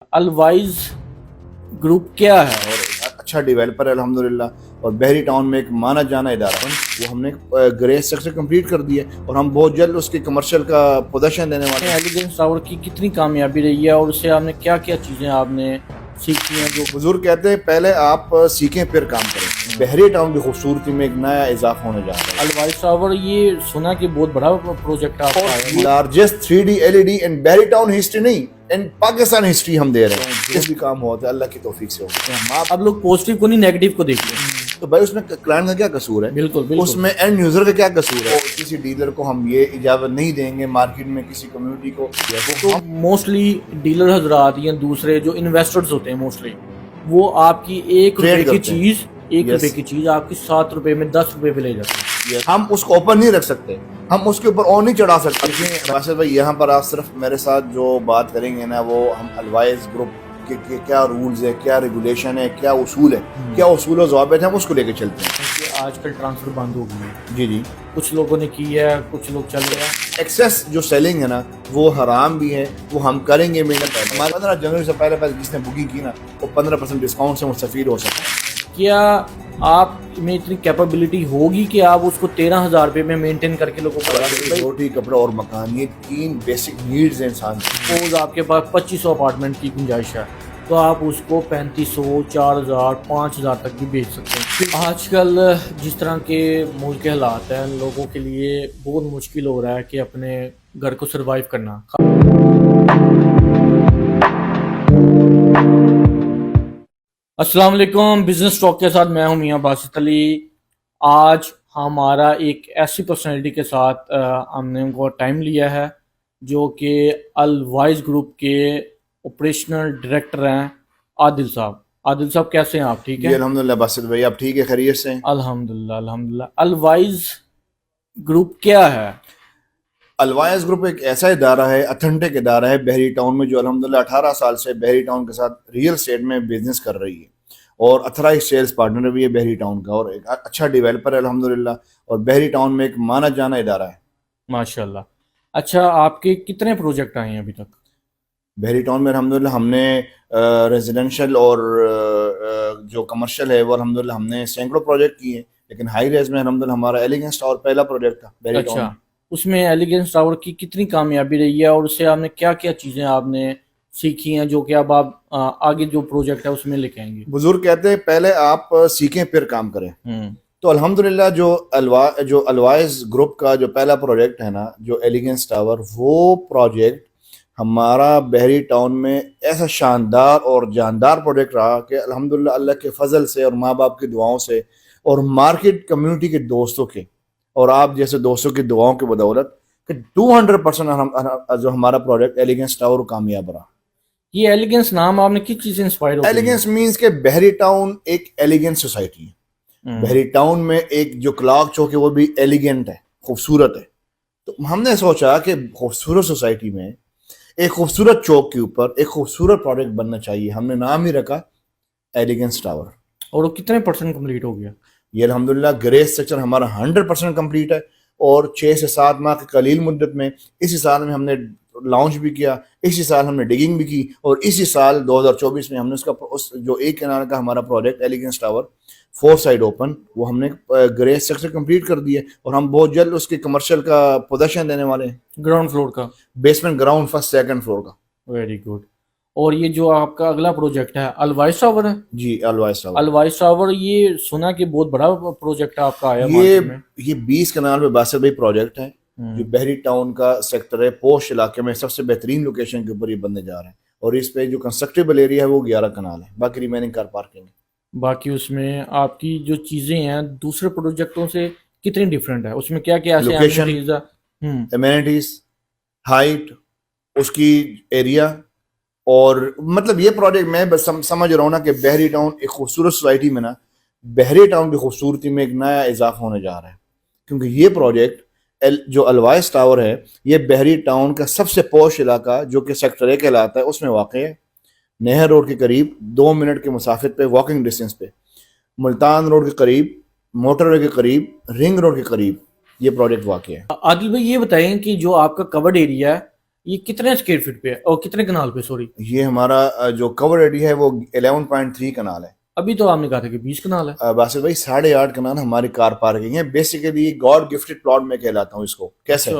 الوائز group کیا ہے؟ اور اچھا ڈیولپر ہے الحمدللہ، اور بحری ٹاؤن میں ایک مانا جانا ادارہ وہ ہم نے گریس سیکٹر کمپلیٹ کر دیا ہے، اور ہم بہت جلد اس کے کمرشل کا پوزیشن دینے والے ہیں۔ ایلیگنس ٹاور کی کتنی کامیابی رہی ہے اور اس سے آپ نے کیا کیا چیزیں آپ نے سیکھی ہیں؟ جو بزرگ کہتے ہیں پہلے آپ سیکھیں پھر کام کریں۔ بحری ٹاؤن کی خوبصورتی میں ایک نیا اضافہ ہونے جا رہا ہے۔ الوائز ٹاور یہ سنا کہ بہت بڑا پروجیکٹ آپ کا ہے۔ لارجسٹ 3D LED ان بحری ٹاؤن ہسٹری نہیں، ان پاکستان ہسٹری ہم دے رہے ہیں۔ جس بھی کام ہوتا ہے اللہ کی توفیق سے ہوتا ہے۔ اب لوگ پوزیٹیو کو نہیں نیگیٹو کو دیکھتے ہیں۔ تو بھائی اس میں کلائنٹ کا کیا قصور ہے؟ بالکل اس بالکل میں اینڈ یوزر کا کیا قصور ہے؟ کسی ڈیلر کو ہم یہ اجازت نہیں دیں گے مارکیٹ میں کسی کمیونٹی کو۔ تو موسٹلی ڈیلر حضرات یا دوسرے جو انویسٹرز ہوتے ہیں موسٹلی وہ آپ کی ایک روپے کی چیز روپے کی چیز آپ کی 7 روپے میں 10 روپے پہ لے جاتے ہیں۔ ہم اس کو اوپن نہیں رکھ سکتے، ہم اس کے اوپر اور نہیں چڑھا سکتے۔ باشد بھائی یہاں پر آپ صرف میرے ساتھ جو بات کریں گے نا، وہ ہم الوائز گروپ کے کیا رولز ہے، کیا ریگولیشن ہے، کیا اصول ہے، کیا اصول و ضوابط ہیں، ہم اس کو لے کے چلتے ہیں۔ آج کل ٹرانسفر بند ہو گئی ہے، جی جی، کچھ لوگوں نے کی ہے، کچھ لوگ چل رہے ہیں۔ ایکسیس جو سیلنگ ہے نا وہ حرام بھی ہے، وہ ہم کریں گے محنت۔ ہمارے 15 جنوری سے پہلے جس نے بکنگ کی نا وہ 15% ڈسکاؤنٹ سے مستفید ہو سکتا ہے۔ کیا آپ میں اتنی کیپیبلٹی ہوگی کہ آپ اس کو 13,000 روپے میں مینٹین کر کے لوگوں کو؟ روٹی، کپڑا اور مکان، یہ 3 بیسک نیڈز ہیں انسان کی۔ سپوز آپ کے پاس 2500 اپارٹمنٹ کی گنجائش ہے تو آپ اس کو 3500، 4000، 5000 تک بھی بیچ سکتے ہیں۔ آج کل جس طرح کے ملک کے حالات ہیں، لوگوں کے لیے بہت مشکل ہو رہا ہے کہ اپنے گھر کو سروائیو کرنا۔ السلام علیکم، بزنس ٹاک کے ساتھ میں ہوں میاں باسط علی۔ آج ہمارا ایک ایسی پرسنالٹی کے ساتھ ہم نے ان کو ٹائم لیا ہے جو کہ الوائز گروپ کے آپریشنل ڈائریکٹر ہیں، عادل صاحب۔ عادل صاحب کیسے ہیں آپ؟ ٹھیک جی ہے الحمدللہ باسط بھائی، آپ ٹھیک ہے، خیریت سے ہیں؟ الحمدللہ الحمدللہ۔ الوائز گروپ کیا ہے؟ الوائز گروپ ایک ایسا ادارہ ہے، اتھینٹک ادارہ ہے بحری ٹاؤن میں، جو الحمدللہ 18 سال سے بحری ٹاؤن کے ساتھ ریئل اسٹیٹ میں بزنس کر رہی ہے، اور اتھرائز سیلز پارٹنر بھی ہے بحری ٹاؤن کا، اور ایک اچھا ڈیولپر ہے الحمدللہ، اور بحری ٹاؤن میں ایک مانا جانا ادارہ ہے۔ ماشاءاللہ۔ اچھا، آپ کے کتنے پروجیکٹ آئے ہیں ابھی تک؟ بحری ٹاؤن میں الحمدللہ ہم نے ریزیڈنشل اور جو کمرشل ہے وہ الحمدللہ ہم نے سینکڑوں پروجیکٹ کیے ہیں، لیکن ہائی ریز میں الحمدللہ ہمارا ایلیگنس ٹاور پہلا پروجیکٹ تھا بحری ٹاؤن اچھا، میں۔ اس میں ایلیگنس ٹاور کی کتنی کامیابی رہی ہے اور اس سے آپ نے کیا کیا چیزیں آپ نے سیکھی ہیں جو کہ اب آپ آگے جو پروجیکٹ ہے اس میں لے کے آئیں گے؟ بزرگ کہتے ہیں پہلے آپ سیکھیں پھر کام کریں۔ تو الحمدللہ جو الوائز گروپ کا جو پہلا پروجیکٹ ہے نا، جو ایلیگنس ٹاور، وہ پروجیکٹ ہمارا بحری ٹاؤن میں ایسا شاندار اور جاندار پروجیکٹ رہا کہ الحمدللہ اللہ کے فضل سے اور ماں باپ کی دعاؤں سے اور مارکیٹ کمیونٹی کے دوستوں کے اور آپ جیسے دوستوں کی دعاؤں کی بدولت کہ 200% جو ہمارا پروجیکٹ ایلیگنس ٹاور کامیاب رہا۔ یہ ایلیگنس نام آپ نے کس چیز سے انسپائر ہو؟ ایلیگنس مینز کہ بحری ٹاؤن ایک ایلیگنس سوسائٹی ہے۔ بحری ٹاؤن میں ایک جو کلاک چوک ہے وہ بھی ایلیگنٹ ہے، خوبصورت ہے۔ تو ہم نے سوچا کہ خوبصورت سوسائٹی میں ایک خوبصورت چوک کے اوپر ایک خوبصورت پروڈکٹ بننا چاہیے۔ ہم نے نام ہی رکھا ایلیگنس ٹاور۔ اور وہ کتنے پرسنٹ کمپلیٹ ہو گیا؟ یہ الحمدللہ گریس سیکشن ہمارا 100% کمپلیٹ ہے، اور 6 سے 7 ماہ کی قلیل مدت میں اسی سال میں ہم نے لانچ بھی کیا، اسی سال ہم نے ڈگنگ بھی کی، اور اسی سال 2024 میں ہم نے اس کا جو ایک کنال کا ہمارا project elegance tower 4 side open, وہ ہم نے گریس سیکشن کمپلیٹ کر دیا، اور ہم بہت جلد اس کے کمرشل کا پوزیشن دینے والے ہیں۔ گراؤنڈ فلور کا؟ Basement, ground, first, second floor کا۔ Very good. اور یہ جو آپ کا اگلا پروجیکٹ ہے الوائز ٹاور ہے؟ جی الوائز ٹاور۔ الوائز ٹاور یہ سنا کہ بہت بڑا پروجیکٹ آپ کا آیا یہ 20 کنال میں باسط بھائی پروجیکٹ ہے، جو بحری ٹاؤن کا سیکٹر ہے، پوش علاقے میں سب سے بہترین لوکیشن کے اوپر یہ بننے جا رہے ہیں، اور اس پہ جو کنسٹرکٹیبل ایریا ہے وہ 11 کنال ہے، باقی ریمیننگ کار پارکنگ ہے۔ باقی اس میں آپ کی جو چیزیں ہیں دوسرے پروجیکٹوں سے کتنی ڈیفرنٹ ہے؟ اس میں کیا کیا ایسے لوکیشن، ایمینٹیز، ہائٹ، اس کی ایریا، اور مطلب یہ پروجیکٹ میں بس سمجھ رہا ہوں نا کہ بحری ٹاؤن ایک خوبصورت سوسائٹی میں نا بحری ٹاؤن کی خوبصورتی میں ایک نیا اضافہ ہونے جا رہا ہے، کیونکہ یہ پروجیکٹ جو الوائز ٹاور ہے یہ بحری ٹاؤن کا سب سے پوش علاقہ جو کہ سیکٹر اے کہلاتا ہے اس میں واقع ہے، نہر روڈ کے قریب 2 منٹ کے مسافت پہ، واکنگ ڈسٹینس پہ، ملتان روڈ کے قریب، موٹر وے کے قریب، رنگ روڈ کے قریب یہ پروجیکٹ واقع ہے۔ عادل بھائی یہ بتائیں کہ جو آپ کا کورڈ ایریا ہے یہ کتنے اسکوائر فٹ پہ ہے اور کتنے کنال پہ؟ سوری، یہ ہمارا جو کور ایریا ہے وہ 11.3 کنال ہے. ابھی تو آپ نے کہا تھا کہ 20 کنال ہے. باسط بھائی 8.5 کنال ہماری کار پارکنگ ہے. بیسیکلی گاڈ گفٹڈ پلاٹ میں کہلاتا ہوں اس کو. کیسے؟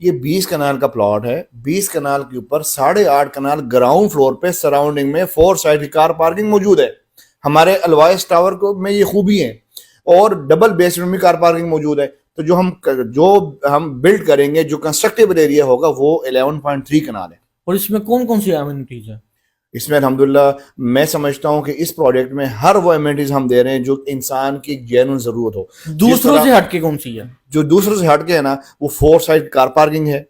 یہ 20 کنال کا پلاٹ ہے. 20 کنال کے اوپر 8.5 کنال گراؤنڈ فلور پہ سراؤنڈنگ میں 4 سائڈ کی کار پارکنگ موجود ہے. ہمارے الوائس ٹاور کو میں یہ خوبی ہے, اور ڈبل بیسمنٹ میں کار پارکنگ موجود ہے. تو جو ہم بلڈ کریں گے, جو کنسٹرکٹیبل ایریا ہوگا وہ 11.3 کنال ہے. اور اس میں کون کون سی ایمینٹیز ہیں؟ اس میں الحمدللہ میں سمجھتا ہوں کہ اس پروجیکٹ میں ہر وہ ایمینٹیز ہم دے رہے ہیں جو انسان کی جینوئن ضرورت ہو. دوسروں سے ہٹ کے کون سی ہے؟ جو دوسروں سے ہٹ کے ہے نا, وہ 4 سائڈ کار پارکنگ ہے,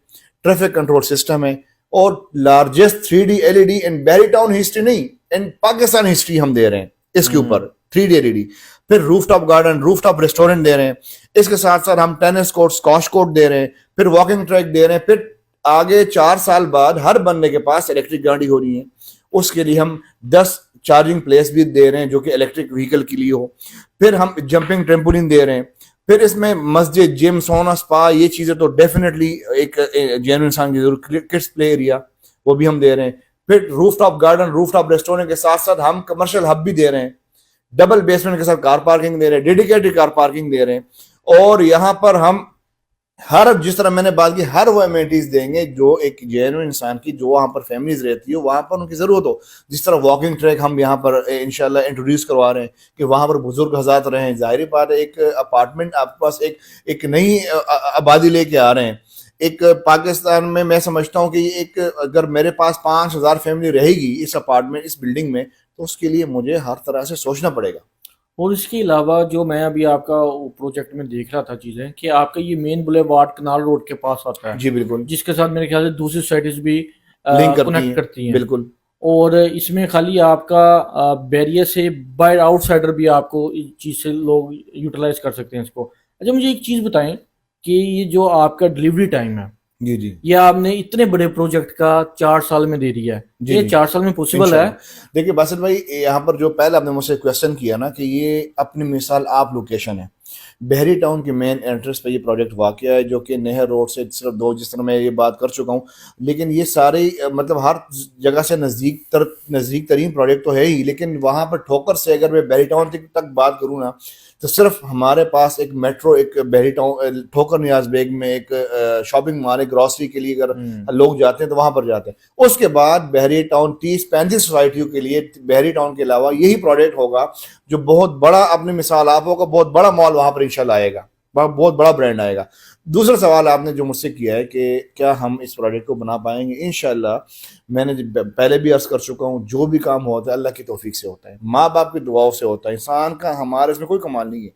ٹریفک کنٹرول سسٹم ہے, اور لارجسٹ 3D LED ان بحری ٹاؤن ہسٹری نہیں, ان پاکستان ہسٹری ہم دے رہے ہیں اس کے اوپر 3D LED. پھر روف ٹاپ گارڈن, روف ٹاپ ریسٹورنٹ دے رہے ہیں. اس کے ساتھ ساتھ ہم ٹینس کورٹ, اسکواش کورٹ دے رہے ہیں. پھر واکنگ ٹریک دے رہے ہیں. پھر آگے 4 سال بعد ہر بندے کے پاس الیکٹرک گاڑی ہو رہی ہے, اس کے لیے ہم 10 چارجنگ پلیس بھی دے رہے ہیں جو کہ الیکٹرک وہیکل کے لیے ہو. پھر ہم جمپنگ ٹریمپولین دے رہے ہیں. پھر اس میں مسجد, جم, سونا, سپا, یہ چیزیں تو ڈیفینیٹلی ایک جینوئن انسان کی ضرورت. کڈس پلے ایریا وہ بھی ہم دے رہے ہیں. پھر روف ٹاپ گارڈن, روف ٹاپ ریسٹورنٹ کے ساتھ ساتھ ہم کمرشل ہب بھی دے رہے ہیں. ڈبل بیسمنٹ کے ساتھ کار پارکنگ دے رہے ہیں, ڈیڈیکیٹڈ کار پارکنگ دے رہے ہیں. اور یہاں پر ہم جس طرح میں نے بات کی, ہر وہ امیونٹیز دیں گے جو ایک جینوئن انسان کی, جو وہاں پر فیملیز رہتی ہے وہاں پر ان کی ضرورت ہو. جس طرح واکنگ ٹریک ہم یہاں پر انشاءاللہ انٹروڈیوس کروا رہے ہیں کہ وہاں پر بزرگ حضرات رہیں. ظاہری بات ہے, ایک اپارٹمنٹ آپ کے پاس ایک نئی آبادی لے کے آ رہے ہیں. ایک پاکستان میں سمجھتا ہوں کہ ایک اگر میرے پاس 5,000 فیملی رہے گی اس اپارٹمنٹ, اس بلڈنگ میں, تو اس کے لیے مجھے ہر طرح سے سوچنا پڑے گا. اور اس کے علاوہ جو میں ابھی آپ کا پروجیکٹ میں دیکھ رہا تھا چیزیں, کہ آپ کا یہ مین بولیوارڈ کنال روڈ کے پاس آتا ہے. جی بالکل. جس کے ساتھ میرے خیال سے دوسری سائٹس بھی لنک کنیکٹ کرتی ہیں. بالکل. اور اس میں خالی آپ کا بیریا سے باہر آؤٹ سائڈر بھی آپ کو اس چیز سے لوگ یوٹیلائز کر سکتے ہیں اس کو. اچھا مجھے ایک چیز بتائیں کہ یہ جو آپ کا ڈلیوری ٹائم ہے, جی یہ آپ نے اتنے بڑے پروجیکٹ کا 4 سال میں دے دیا ہے, یہ 4 سال میں پوسیبل ہے؟ دیکھیے باسط بھائی, یہاں پر جو پہلے آپ نے مجھ سے کویسچن کیا نا کہ یہ اپنی مثال آپ لوکیشن ہے, بحری ٹاؤن کے مین انٹرنس پہ یہ پروجیکٹ واقع ہے, جو کہ نہر روڈ سے صرف 2, جس طرح میں یہ بات کر چکا ہوں. لیکن یہ سارے مطلب ہر جگہ سے نزدیک ترین پروجیکٹ تو ہے ہی, لیکن وہاں پر ٹھوکر سے اگر میں بحری ٹاؤن تک بات کروں نا, تو صرف ہمارے پاس ایک میٹرو, ایک بحری ٹاؤن ٹھوکر نیاز بیگ میں ایک شاپنگ مال ہے, گروسری کے لیے اگر لوگ جاتے ہیں تو وہاں پر جاتے ہیں. اس کے بعد بحری ٹاؤن 30-35 سوسائٹیوں کے لیے بحری ٹاؤن کے علاوہ یہی پروجیکٹ ہوگا جو بہت بڑا, اپنی مثال آپ ہوگا, بہت بڑا مال وہاں پر انشاءاللہ آئے گا, بہت بڑا برانڈ آئے گا. دوسرا سوال آپ نے جو مجھ سے کیا ہے کہ کیا ہم اس پروجیکٹ کو بنا پائیں گے, انشاءاللہ میں نے پہلے بھی عرض کر چکا ہوں, جو بھی کام ہوتا ہے اللہ کی توفیق سے ہوتا ہے, ماں باپ کی دعاؤں سے ہوتا ہے. انسان کا ہمارے اس میں کوئی کمال نہیں ہے.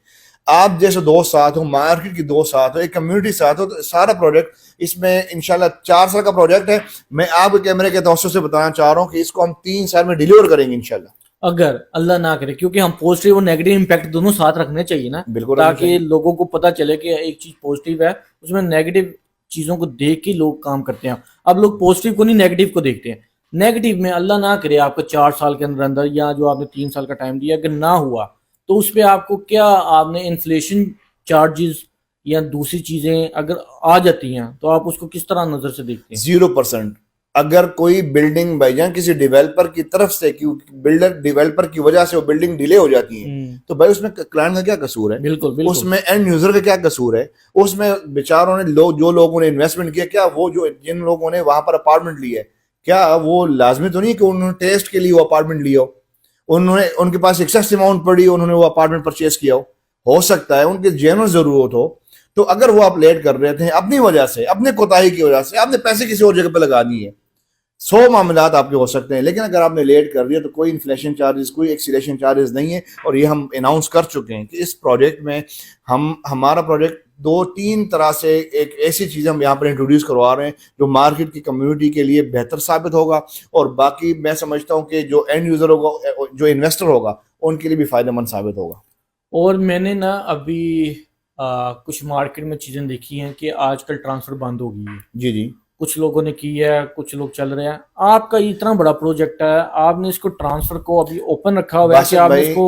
آپ جیسے دوست ساتھ ہو, مارکیٹ کی دوست ساتھ ہو, ایک کمیونٹی ساتھ ہو, تو سارا پروجیکٹ اس میں انشاءاللہ 4 سال کا پروجیکٹ ہے. میں آپ کے کیمرے کے توسط سے بتانا چاہ رہا ہوں کہ اس کو ہم 3 سال میں ڈیلیور کریں گے انشاءاللہ, اگر اللہ نہ کرے, کیونکہ ہم پازیٹیو اور نیگیٹو امپیکٹ دونوں ساتھ رکھنے چاہیے نا, بالکل, تاکہ لوگوں کو پتہ چلے کہ ایک چیز پازیٹیو ہے, اس میں نیگیٹو چیزوں کو دیکھ کے لوگ کام کرتے ہیں. اب لوگ پازیٹیو کو نہیں نیگیٹو کو دیکھتے ہیں. نیگیٹو میں اللہ نہ کرے آپ کا 4 سال کے اندر یا جو آپ نے 3 سال کا ٹائم دیا اگر نہ ہوا, تو اس پہ آپ کو کیا, آپ نے انفلیشن چارجز یا دوسری چیزیں اگر آ جاتی ہیں تو آپ اس کو کس طرح نظر سے دیکھتے ہیں؟ 0%. اگر کوئی بلڈنگ بھائی جان کسی ڈیولپر کی طرف سے, ڈیولپر کی وجہ سے وہ بلڈنگ ڈیلے ہو جاتی ہے, تو بھائی اس میں کلائنٹ کا کیا قصور ہے؟ بالکل. اس میں اینڈ یوزر کا کیا قصور ہے؟ اس میں بیچاروں نے جو لوگوں نے انویسٹمنٹ کیا, کیا وہ جن لوگوں نے وہاں پر اپارٹمنٹ لیا ہے, کیا وہ لازمی تو نہیں کہ انہوں نے ٹیسٹ کے لیے وہ اپارٹمنٹ لیا ہو, ان کے پاس ایکسیس اماؤنٹ پڑی, انہوں نے وہ اپارٹمنٹ پرچیز کیا ہو سکتا ہے ان کی جینوئن ضرورت ہو. تو اگر وہ آپ لیٹ کر رہے تھے اپنی وجہ سے, اپنے کوتاہی کی وجہ سے, آپ نے پیسے کسی اور جگہ پہ لگا دیے, 100 معاملات آپ کے ہو سکتے ہیں. لیکن اگر آپ نے لیٹ کر دیا تو کوئی انفلیشن چارجز, کوئی ایکسیلیشن چارجز نہیں ہے. اور یہ ہم اناؤنس کر چکے ہیں کہ اس پروجیکٹ میں ہمارا پروجیکٹ 2-3 طرح سے ایک ایسی چیز ہم یہاں پر انٹروڈیوس کروا رہے ہیں جو مارکیٹ کی کمیونٹی کے لیے بہتر ثابت ہوگا, اور باقی میں سمجھتا ہوں کہ جو اینڈ یوزر ہوگا, جو انویسٹر ہوگا, ان کے لیے بھی فائدہ مند ثابت ہوگا. اور میں نے نا ابھی کچھ مارکیٹ میں چیزیں دیکھی ہیں کہ آج کل ٹرانسفر بند ہو گئی ہے. جی کچھ لوگوں نے کی ہے, کچھ لوگ چل رہے ہیں. آپ کا اتنا بڑا پروجیکٹ ہے, آپ نے اس کو ٹرانسفر کو ابھی اوپن رکھا ہوا ہے کہ آپ نے اس کو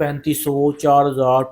3500, 4000,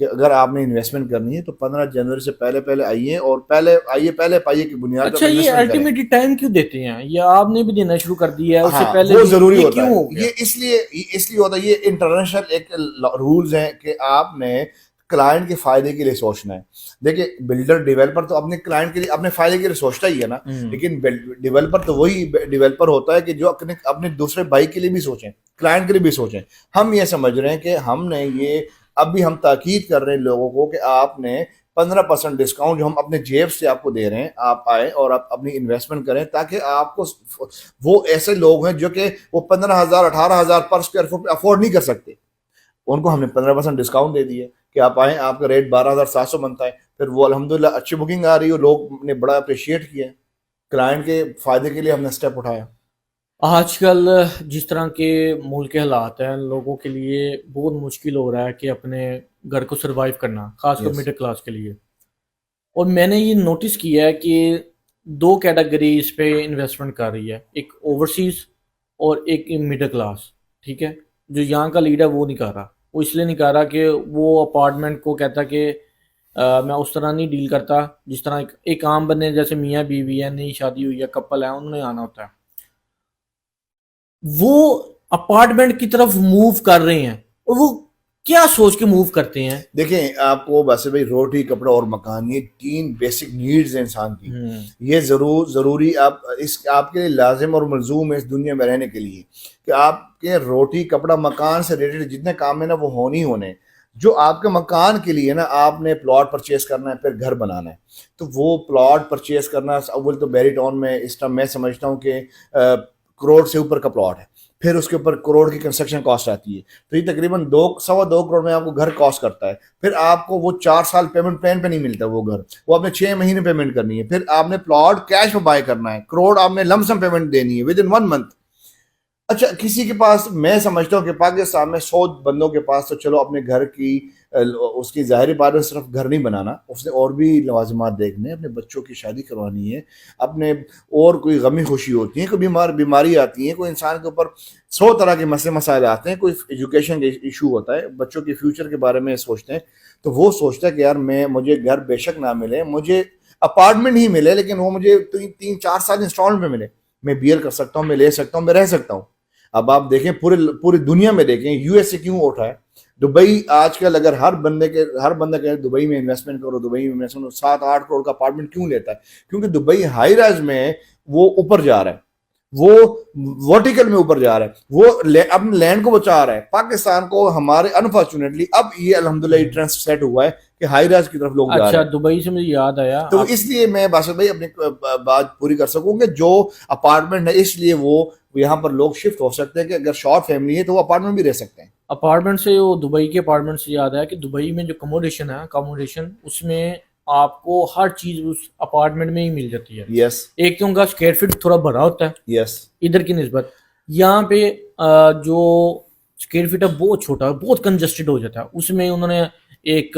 کہ اگر آپ نے انویسٹمنٹ کرنی ہے تو 15 جنوری سے پہلے آئیے اور پہلے پائیے کی بنیاد اچھا یہ الٹیمیٹلی ٹائم کیوں دیتے ہیں؟ یہ آپ نے بھی دینا شروع کر دیا ہے اس سے پہلے؟ وہ ضروری ہوتا کیوں ہے، ہو گیا؟ یہ اس لیے ہوتا ہے، یہ انٹرنیشنل ایک رولز ہیں کہ آپ نے کلائنٹ کے فائدے کے لیے سوچنا ہے. دیکھیں بلڈر ڈیولپر تو اپنے کلائنٹ کے لیے اپنے فائدے کے لیے سوچتا ہی ہے نا، لیکن ڈیولپر تو وہی ڈیولپر ہوتا ہے کہ جو اپنے دوسرے بھائی کے لیے بھی سوچیں، کلائنٹ کے لیے بھی سوچیں. ہم یہ سمجھ رہے ہیں کہ ہم نے یہ اب بھی ہم تاکید کر رہے ہیں لوگوں کو کہ آپ نے 15% ڈسکاؤنٹ جو ہم اپنے جیب سے آپ کو دے رہے ہیں، آپ آئیں اور آپ اپنی انویسٹمنٹ کریں، تاکہ آپ کو وہ ایسے لوگ ہیں جو کہ وہ 15,000 18,000 پر اسکوائر فٹ افورڈ نہیں کر سکتے، ان کو ہم نے 15% ڈسکاؤنٹ دے دیے کہ آپ آئیں، آپ کا ریٹ 12,700 بنتا ہے. پھر وہ الحمدللہ اچھی بکنگ آ رہی ہے، لوگ نے بڑا اپریشیٹ کیا ہے، کلائنٹ کے فائدے کے لیے ہم نے اسٹیپ اٹھایا. آج کل جس طرح کے ملک کے حالات ہیں، لوگوں کے لیے بہت مشکل ہو رہا ہے کہ اپنے گھر کو سروائیو کرنا، خاص کر مڈل کلاس کے لیے. اور میں نے یہ نوٹس کیا ہے کہ 2 کیٹیگری اس پہ انویسٹمنٹ کر رہی ہے، ایک اوورسیز اور ایک مڈل کلاس. ٹھیک ہے، جو یہاں کا لیڈ ہے وہ نہیں کر رہا. وہ اس لیے نہیں کر رہا کہ وہ اپارٹمنٹ کو کہتا کہ میں اس طرح نہیں ڈیل کرتا جس طرح ایک عام بندے جیسے میاں بیوی ہے، نئی شادی ہوئی ہے، کپل ہے، انہوں نے آنا ہوتا ہے. وہ اپارٹمنٹ کی طرف موو کر رہے ہیں، اور وہ کیا سوچ کے موو کرتے ہیں؟ دیکھیں آپ کو ویسے بھائی روٹی کپڑا اور مکان، یہ 3 بیسک نیڈز ہیں انسان کی. یہ ضروری آپ کے لیے لازم اور ملزوم ہے اس دنیا میں رہنے کے لیے کہ آپ کے روٹی کپڑا مکان سے ریلیٹڈ جتنے کام ہیں نا وہ ہونے. جو آپ کے مکان کے لیے نا آپ نے پلاٹ پرچیز کرنا ہے، پھر گھر بنانا ہے، تو وہ پلاٹ پرچیز کرنا اول تو بیری ٹاؤن میں اس ٹائم میں سمجھتا ہوں کہ کروڑ سے اوپر کا پلاٹ ہے، پھر اس کے اوپر کروڑ کی کنسٹرکشن کاسٹ آتی ہے، تو یہ تقریباً 2.25 کروڑ میں آپ کو گھر کاسٹ کرتا ہے. پھر آپ کو وہ 4 سال پیمنٹ پلان پہ نہیں ملتا وہ گھر، وہ آپ نے 6 مہینے پیمنٹ کرنی ہے. پھر آپ نے پلاٹ کیش میں بائی کرنا ہے، کروڑ آپ نے لم سم پیمنٹ دینی ہے ود ان 1 منتھ. اچھا کسی کے پاس، میں سمجھتا ہوں کہ پاکستان میں 100 بندوں کے پاس تو چلو اپنے گھر کی اس کی ظاہری بات ہے صرف گھر نہیں بنانا، اس نے اور بھی لوازمات دیکھنے، اپنے بچوں کی شادی کروانی ہے، اپنے اور کوئی غمی خوشی ہوتی ہے، کوئی بیماری آتی ہے، کوئی انسان کے اوپر 100 طرح کے مسائل آتے ہیں، کوئی ایجوکیشن کا ایشو ہوتا ہے، بچوں کے فیوچر کے بارے میں سوچتے ہیں. تو وہ سوچتا ہے کہ یار مجھے گھر بے شک نہ ملے، مجھے اپارٹمنٹ ہی ملے، لیکن وہ مجھے 3-4 سال انسٹالمنٹ پہ ملے، میں بیئر کر سکتا ہوں، میں لے سکتا ہوں، میں رہ سکتا ہوں. اب آپ دیکھیں پوری دنیا میں دیکھیں، یو ایس اے کیوں اٹھا ہے، دبئی آج کل اگر ہر بندہ کہے دبئی میں انویسٹمنٹ کرو، دبئی میں انویسٹمنٹ کرو، 7-8 کروڑ کا اپارٹمنٹ کیوں لیتا ہے؟ کیونکہ دبئی ہائی رائز میں وہ اوپر جا رہا ہے، وہ ورٹیکل میں اوپر جا رہا ہے، وہ اپنے لینڈ کو بچا رہا ہے. پاکستان کو ہمارے انفارچونیٹلی اب یہ الحمدللہ یہ ٹرینڈ سیٹ ہوا ہے کہ ہائی رائز کی طرف لوگ جا رہے ہیں. اچھا دبئی سے مجھے یاد آیا، تو اس لیے میں باسط بھائی اپنی بات پوری کر سکوں کہ جو اپارٹمنٹ ہے اس لیے وہ یہاں پر لوگ شفٹ ہو سکتے ہیں کہ اگر شارٹ فیملی ہے تو وہ اپارٹمنٹ بھی رہ سکتے ہیں. اپارٹمنٹ سے وہ دبئی کے اپارٹمنٹ سے یاد آیا کہ دبئی میں جو اکوموڈیشن اس میں آپ کو ہر چیز اس اپارٹمنٹ میں ہی مل جاتی ہے. یس ایک تو ان کا اسکوائر فٹ تھوڑا بڑا ہوتا ہے یس ادھر کی نسبت، یہاں پہ جو اسکوائر فٹ ہے بہت چھوٹا ہے، بہت کنجسٹڈ ہو جاتا ہے. اس میں انہوں نے ایک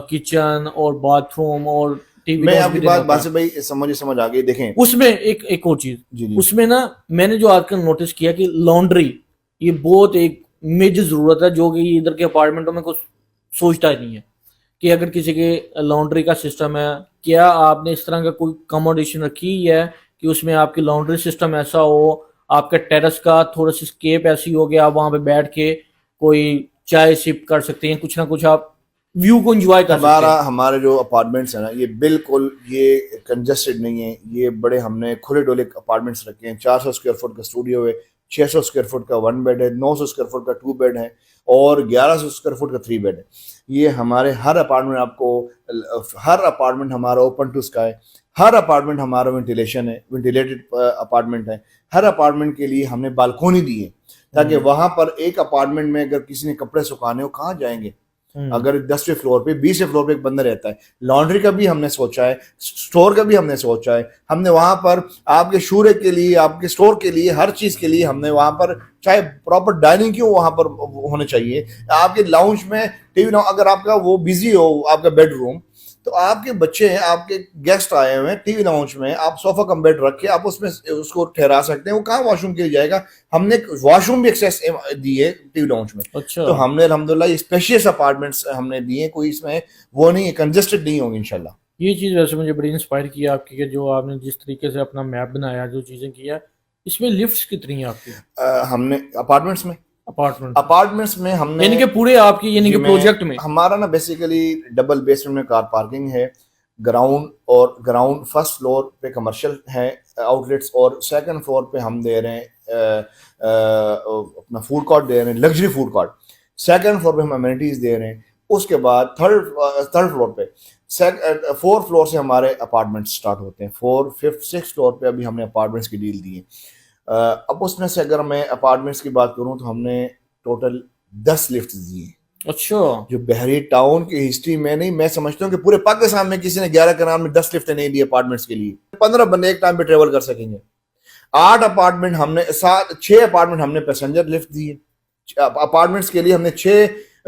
کچن اور باتھ روم اور ٹی وی، میں آپ کی بات باسط بھائی سمجھ آ گئی. دیکھیں اس میں ایک اور چیز، اس میں نا میں نے جو آج کل نوٹس کیا کہ لانڈری یہ بہت ایک میجر ضرورت ہے، جو کہ ادھر کے اپارٹمنٹوں میں کچھ سوچتا ہی نہیں ہے کہ اگر کسی کے لانڈری کا سسٹم ہے، کیا آپ نے اس طرح کا کوئی کموڈیشن رکھی ہے کہ اس میں آپ کی لانڈری سسٹم ایسا ہو، آپ کا ٹیرس کا تھوڑا سی اسکیپ ایسی ہو گیا، آپ وہاں پہ بیٹھ کے کوئی چائے سپ کر سکتے ہیں، کچھ نہ کچھ آپ ویو کو انجوائے کر سکتے ہیں. ہمارے جو اپارٹمنٹس ہیں نا یہ بالکل یہ کنجسٹڈ نہیں ہیں، یہ بڑے ہم نے کھلے ڈولے اپارٹمنٹس رکھے ہیں. 400 اسکوائر فٹ کا اسٹوڈیو ہے، 600 اسکوائر فٹ کا 1 بیڈ ہے، 900 اسکوائر فٹ کا 2 بیڈ ہے، اور 1100 اسکوائر فٹ کا 3 بیڈ ہے. یہ ہمارے ہر اپارٹمنٹ ہمارا اوپن ٹو اسکائی، ہر اپارٹمنٹ ہمارا وینٹیلیٹڈ اپارٹمنٹ ہے. ہر اپارٹمنٹ کے لیے ہم نے بالکونی دی ہے تاکہ وہاں پر ایک اپارٹمنٹ میں اگر کسی نے کپڑے سکھانے ہو کہاں جائیں گے، اگر 10ویں فلور پہ 20ویں فلور پہ ایک بندہ رہتا ہے. لانڈری کا بھی ہم نے سوچا ہے، اسٹور کا بھی ہم نے سوچا ہے. ہم نے وہاں پر آپ کے شورے کے لیے، آپ کے اسٹور کے لیے، ہر چیز کے لیے ہم نے وہاں پر چاہے پراپر ڈائننگ کیوں وہاں پر ہونے چاہیے. آپ کے لاؤنج میں ٹی وی، اگر آپ کا وہ بزی ہو آپ کا بیڈ روم، تو آپ کے بچے ہیں, آپ کے گیسٹ آئے ہوئے ہیں ٹی وی لاؤنج میں, آپ صوفہ کم بیڈ رکھ کے آپ اس میں اس کو ٹھہرا سکتے ہیں. وہ کہاں واش روم کے لیے جائے گا؟ ہم نے واش روم بھی ایکسیس دی ہے ٹی وی لاؤنج میں. اچھا تو ہم نے الحمدللہ یہ اسپیشیس اپارٹمنٹس ہم نے دیے, کوئی اس میں وہ نہیں ہے, کنجسٹڈ نہیں ہوگی انشاءاللہ. یہ چیز ویسے مجھے بڑی انسپائر کی آپ کی کہ جو آپ نے جس طریقے سے اپنا میپ بنایا, جو چیزیں کیا, اس میں لفٹس کتنی ہیں آپ کی ہم نے اپارٹمنٹس میں ہم نے یعنی کہ پورے آپ کی یعنی کہ پروجیکٹ میں ہمارا نا بیسیکلی ڈبل بیسمنٹ میں کار پارکنگ ہے, گراؤنڈ فرسٹ فلور پہ کمرشل ہے آؤٹ لیٹس, اور سیکنڈ فلور پہ ہم دے رہے ہیں اپنا فوڈ کارٹ دے رہے ہیں, luxury food cart. Second floor پہ ہم امینٹیز دے رہے ہیں. اس کے بعد تھرڈ فلور پہ 4 فلور سے ہمارے اپارٹمنٹ سٹارٹ ہوتے ہیں. 4 5 6 فلور پہ ابھی ہم نے اپارٹمنٹس کی ڈیل دی ہے. اب اس میں سے اگر میں اپارٹمنٹس کی بات کروں تو ہم نے ٹوٹل 10 لفٹ دی ہیں. اچھا جو بحری ٹاؤن کی ہسٹری میں نہیں, میں سمجھتا ہوں کہ پورے پاکستان میں کسی نے 11 کنال میں 10 لفٹیں نہیں دی اپارٹمنٹس کے لیے. 15 بندے ایک ٹائم پہ ٹریول کر سکیں گے. 6 اپارٹمنٹ ہم نے پیسنجر لفٹ دی ہے. اپارٹمنٹس کے لیے ہم نے 6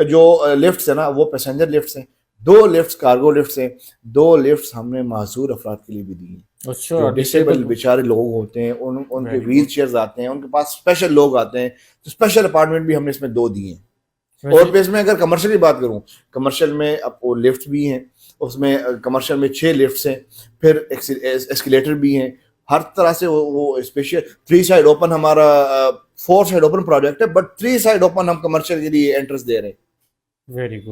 جو لفٹس ہیں نا وہ پیسنجر لفٹس ہیں, 2 لفٹس کارگو لفٹس ہیں, 2 لفٹس ہم نے معذور افراد کے لیے بھی دی ہیں. اچھا ڈسیبل بیچارے لوگ ہوتے ہیں, ان کے ویل چیئرز آتے ہیں, ان کے پاس اسپیشل لوگ آتے ہیں, تو اسپیشل اپارٹمنٹ بھی ہم نے اس میں 2 دیے ہیں. اور پھر اس میں اگر کمرشل کی بات کروں, کمرشل میں اب وہ لفٹ بھی ہیں, اس میں کمرشل میں 6 لفٹس ہیں, پھر ایسکیلیٹر بھی ہیں, ہر طرح سے وہ اسپیشل 3 سائڈ اوپن ہمارا 4 سائڈ اوپن پروجیکٹ ہے, بٹ 3 سائڈ اوپن ہم کمرشل کے لیے انٹرنس دے رہے ہیں. Very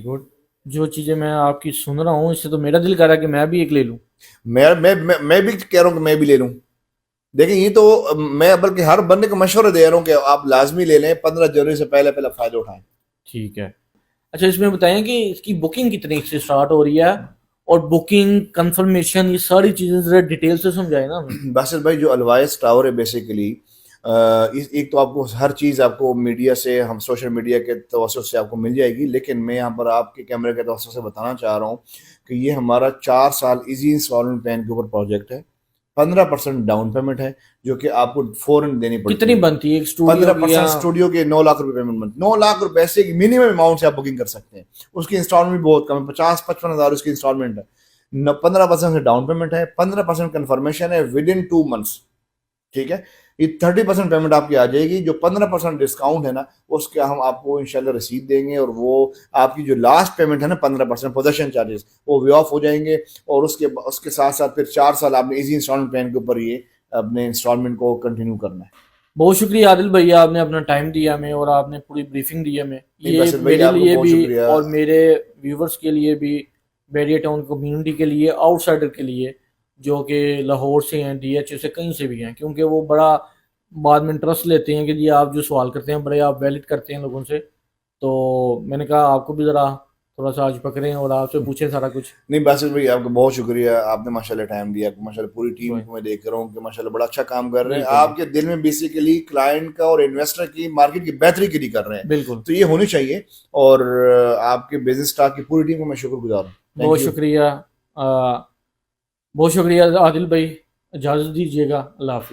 good. جو چیزیں میں آپ کی سن رہا ہوں اس سے تو میرا دل کر رہا ہے کہ میں بھی ایک لے لوں. میں بھی کہہ رہا ہوں کہ میں بھی لے لوں. دیکھیں یہ تو میں بلکہ ہر بندے کو مشورہ دے رہا ہوں کہ آپ لازمی لے لیں, 15 جنوری سے پہلے فائدہ اٹھائیں. ٹھیک ہے. اچھا اس میں بتائیں کہ اس کی بکنگ کتنی سے اسٹارٹ ہو رہی ہے, اور بکنگ کنفرمیشن یہ ساری چیزیں ذرا ڈیٹیل سے سمجھائیں نا. باسل بھائی جو الوائس ٹاور ہے بیسیکلی ایک تو آپ کو ہر چیز آپ کو میڈیا سے, ہم سوشل میڈیا کے توسط سے آپ کو مل جائے گی, لیکن میں یہاں پر آپ کے کیمرے کے توسط سے بتانا چاہ رہا ہوں کہ یہ ہمارا 4 سال ایزی انسٹالمنٹ پلان کے اوپر پروجیکٹ ہے. 15% ڈاؤن پیمنٹ ہے جو کہ آپ کو فوراً دینی پڑتی ہے. کتنی بنتی ہے ایک اسٹوڈیو؟ 15% اسٹوڈیو کے 9 لاکھ روپے پیمنٹ بنتی. 9 لاکھ روپے سے منیمم اماؤنٹ سے آپ بکنگ کر سکتے ہیں. اس کی انسٹالمنٹ بھی بہت کم ہے, 50-55 ہزار اس کی انسٹالمنٹ ہے. 15% سے ڈاؤن پیمنٹ ہے, 15% کنفرمیشن ہے ود ان 2 منتھس. ٹھیک ہے, یہ 30% پیمنٹ آپ کی آ جائے گی. جو 15% ڈسکاؤنٹ ہے نا اس کے ہم آپ کو انشاءاللہ رسید دیں گے, اور وہ آپ کی جو لاسٹ پیمنٹ ہے نا 15% پوزیشن چارجز وہ وی آف ہو جائیں گے. اور اس کے ساتھ ساتھ پھر 4 سال آپ نے ایزی انسٹالمنٹ پلان کے اوپر یہ اپنے انسٹالمنٹ کو کنٹینیو کرنا ہے. بہت شکریہ عادل بھیا, آپ نے اپنا ٹائم دیا ہمیں اور آپ نے پوری بریفنگ دی ہمیں. یہ میرے لیے بھی اور میرے ویورز کے لیے بھی, بحریہ ٹاؤن کمیونٹی کے لیے, آؤٹ سائڈر کے لیے جو کہ لاہور سے ہیں, ڈی ایچ سے کہیں سے بھی ہیں, کیونکہ وہ بڑا بعد میں انٹرسٹ لیتے ہیں کہ جی آپ جو سوال کرتے ہیں بڑے آپ ویلڈ کرتے ہیں لوگوں سے. تو میں نے کہا آپ کو بھی ذرا تھوڑا سا آج پکڑیں اور آپ سے پوچھیں سارا کچھ. نہیں باسل بھائی آپ کا بہت شکریہ, آپ نے ماشاءاللہ ٹائم دیا. ماشاءاللہ پوری ٹیم کو میں دیکھ رہا ہوں کہ ماشاءاللہ بڑا اچھا کام کر رہے ہیں. آپ کے دل میں بیسیکلی کلائنٹ کا اور انویسٹر کی مارکیٹ کی بہتری کے لیے کر رہے ہیں. بالکل, تو یہ ہونی چاہیے, اور آپ کے بزنس اسٹاف کی پوری ٹیم کو میں شکر گزار ہوں. بہت شکریہ, بہت شکریہ عادل بھائی. اجازت دیجیے گا, اللہ حافظ.